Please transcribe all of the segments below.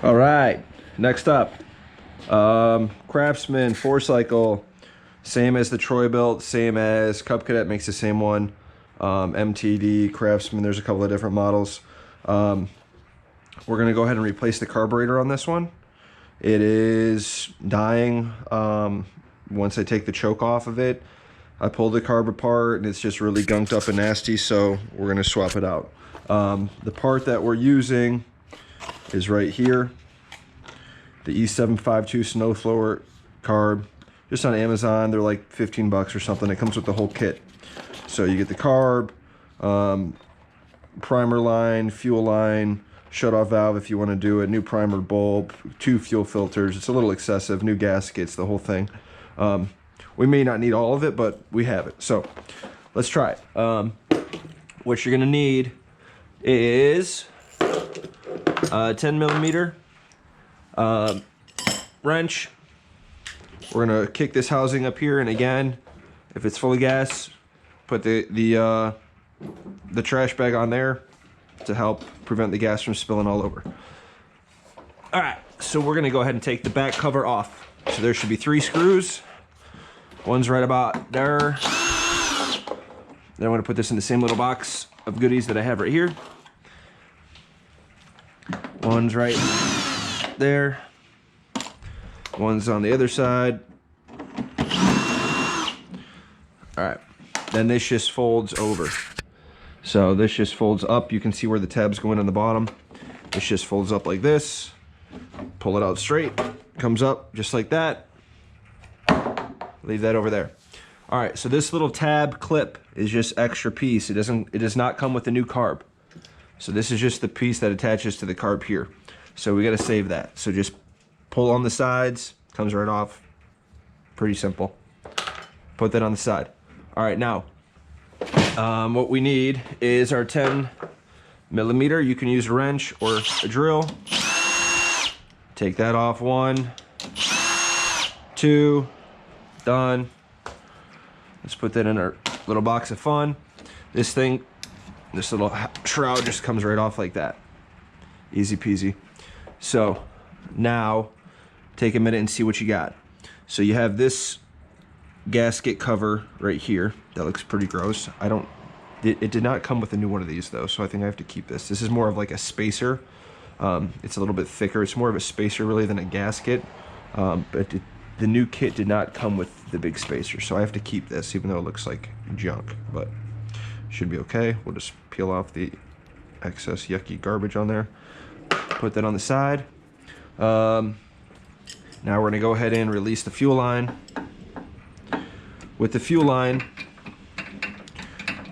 All right, next up, Craftsman 4-cycle, same as the Troy belt, same as Cub Cadet makes the same one. MTD, Craftsman, there's a couple of different models. We're gonna go ahead and replace the carburetor on this one. It is dying. Once I take the choke off of it, I pulled the carb apart and it's just really gunked up and nasty, so we're gonna swap it out. The part that we're using is right here. The E752 Snowblower carb, just on Amazon. They're like 15 bucks or something. It comes with the whole kit. So you get the carb, primer line, fuel line, shut-off valve if you want to do it, new primer bulb, 2 fuel filters. It's a little excessive, new gaskets, the whole thing. We may not need all of it, but we have it. So let's try it. What you're gonna need is a 10 millimeter wrench. We're gonna kick this housing up here, and again, if it's full of gas, put the trash bag on there to help prevent the gas from spilling all over. All right, so we're gonna go ahead and take the back cover off. So there should be 3 screws. One's right about there. Then I'm gonna put this in the same little box of goodies that I have right here. One's right there. One's on the other side. All right, then this just folds over. So this just folds up. You can see where the tabs go in on the bottom. This just folds up like this. Pull it out straight, comes up just like that. Leave that over there. All right, so this little tab clip is just extra piece. It does not come with the new carb. So this is just the piece that attaches to the carb here. So we gotta save that. So just pull on the sides, comes right off. Pretty simple. Put that on the side. All right, now, what we need is our 10 millimeter. You can use a wrench or a drill. Take that off, 1, 2, done. Let's put that in our little box of fun. This thing, this little shroud just comes right off like that. Easy peasy. So now take a minute and see what you got. So you have this gasket cover right here. That looks pretty gross. It did not come with a new one of these though, so I think I have to keep this. This is more of like a spacer. It's a little bit thicker. It's more of a spacer really than a gasket. But the new kit did not come with the big spacer, so I have to keep this even though it looks like junk, but should be okay. We'll just peel off the excess yucky garbage on there. Put that on the side. Now we're gonna go ahead and release the fuel line. With the fuel line,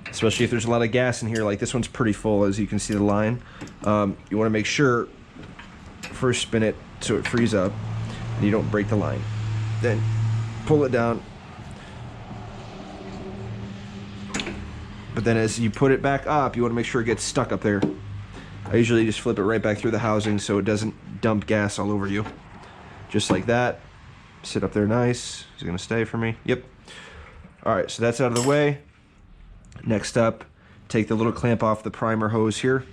especially if there's a lot of gas in here, like this one's pretty full as you can see the line. You wanna make sure, first spin it so it frees up and you don't break the line. Then pull it down. But then as you put it back up, you wanna make sure it gets stuck up there. I usually just flip it right back through the housing so it doesn't dump gas all over you. Just like that. Sit up there nice. Is it gonna stay for me? Yep. All right, so that's out of the way. Next up, take the little clamp off the primer hose here.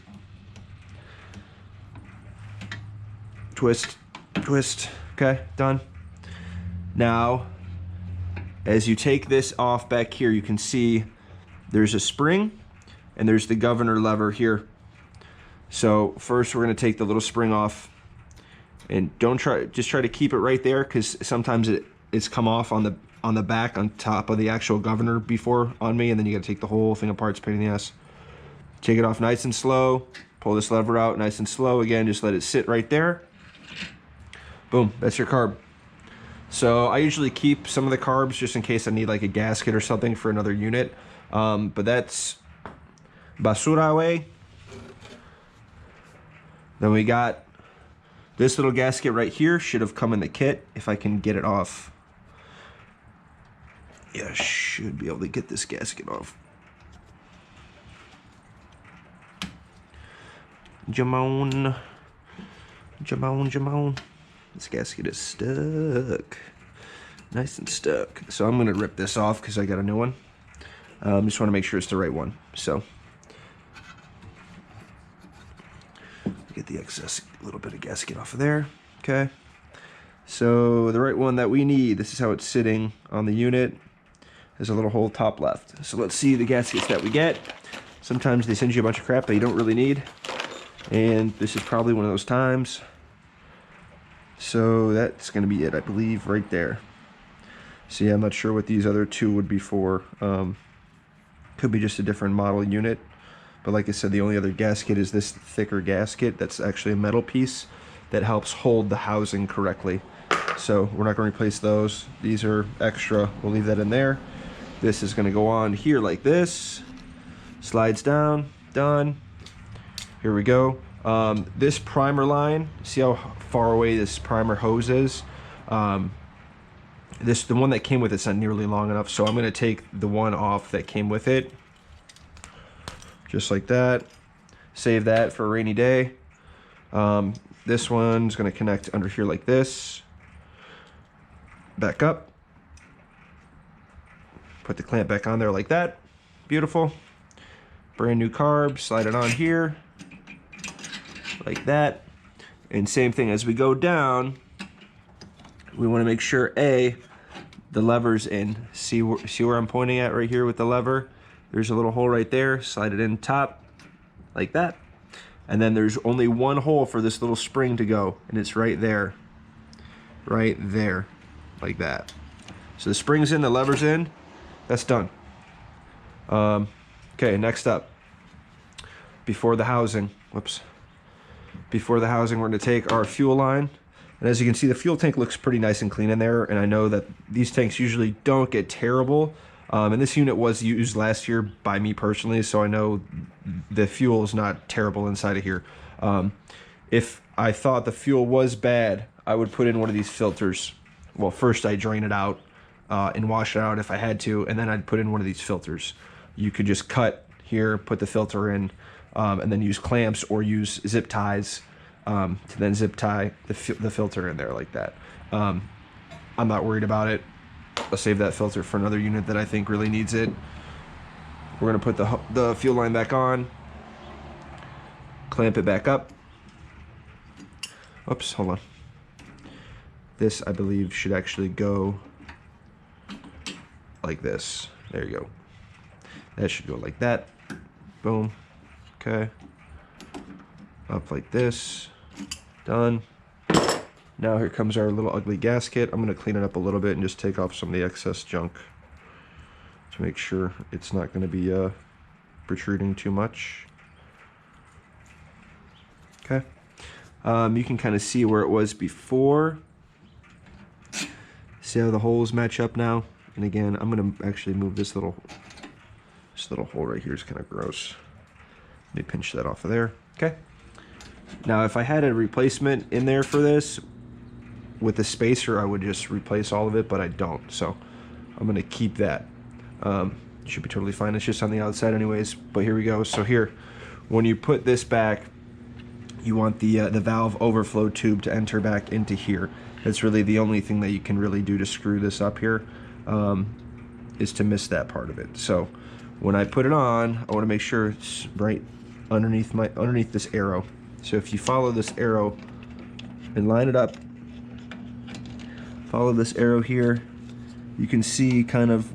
Twist, twist, okay, done. Now, as you take this off back here, you can see there's a spring and there's the governor lever here. So first we're gonna take the little spring off, and just try to keep it right there, because sometimes it's come off on the back on top of the actual governor before on me, and then you gotta take the whole thing apart. It's a pain in the ass. Take it off nice and slow, pull this lever out nice and slow. Again, just let it sit right there. Boom, that's your carb. So I usually keep some of the carbs just in case I need like a gasket or something for another unit. But that's basura away. Then we got this little gasket right here. Should have come in the kit if I can get it off. Yeah, I should be able to get this gasket off. Jamon. Jamon, Jamon. This gasket is stuck. Nice and stuck. So I'm gonna rip this off because I got a new one. Just want to make sure it's the right one. So Get the excess little bit of gasket off of there. Okay. So the right one that we need, this is how it's sitting on the unit. There's a little hole top left. So let's see the gaskets that we get. Sometimes they send you a bunch of crap that you don't really need. And this is probably one of those times. So that's gonna be it, I believe, right there. So yeah, I'm not sure what these other two would be for. Could be just a different model unit. But like I said, the only other gasket is this thicker gasket that's actually a metal piece that helps hold the housing correctly. So we're not going to replace those. These are extra. We'll leave that in there. This is going to go on here like this. Slides down. Done. Here we go. This primer line, see how far away this primer hose is? The one that came with it's not nearly long enough, so I'm going to take the one off that came with it. Just like that. Save that for a rainy day. This one's going to connect under here like this. Back up. Put the clamp back on there like that. Beautiful. Brand new carb. Slide it on here. Like that. And same thing as we go down. We want to make sure the lever's in. See where I'm pointing at right here with the lever? There's a little hole right there, slide it in top, like that. And then there's only one hole for this little spring to go, and it's right there, like that. So the spring's in, the lever's in, that's done. Okay, next up, before the housing, before the housing, we're gonna take our fuel line. And as you can see, the fuel tank looks pretty nice and clean in there, and I know that these tanks usually don't get terrible. And this unit was used last year by me personally, so I know the fuel is not terrible inside of here. If I thought the fuel was bad, I would put in one of these filters. Well, first I drain it out and wash it out if I had to, and then I'd put in one of these filters. You could just cut here, put the filter in, and then use clamps or use zip ties to then zip tie the filter in there like that. I'm not worried about it. I'll save that filter for another unit that I think really needs it. We're going to put the fuel line back on, clamp it back up. Oops, hold on. This, I believe, should actually go like this. There you go. That should go like that. Boom. Okay. Up like this. Done. Now here comes our little ugly gasket. I'm going to clean it up a little bit and just take off some of the excess junk to make sure it's not going to be protruding too much. Okay. You can kind of see where it was before. See how the holes match up now? And again, I'm going to actually move this little hole right here is kind of gross. Let me pinch that off of there. Okay. Now if I had a replacement in there for this, with the spacer, I would just replace all of it, but I don't, so I'm gonna keep that. Should be totally fine. It's just on the outside anyways, but here we go. So here, when you put this back, you want the valve overflow tube to enter back into here. That's really the only thing that you can really do to screw this up here, is to miss that part of it. So when I put it on, I want to make sure it's right underneath this arrow. So if you follow this arrow and line it up, follow this arrow here, you can see kind of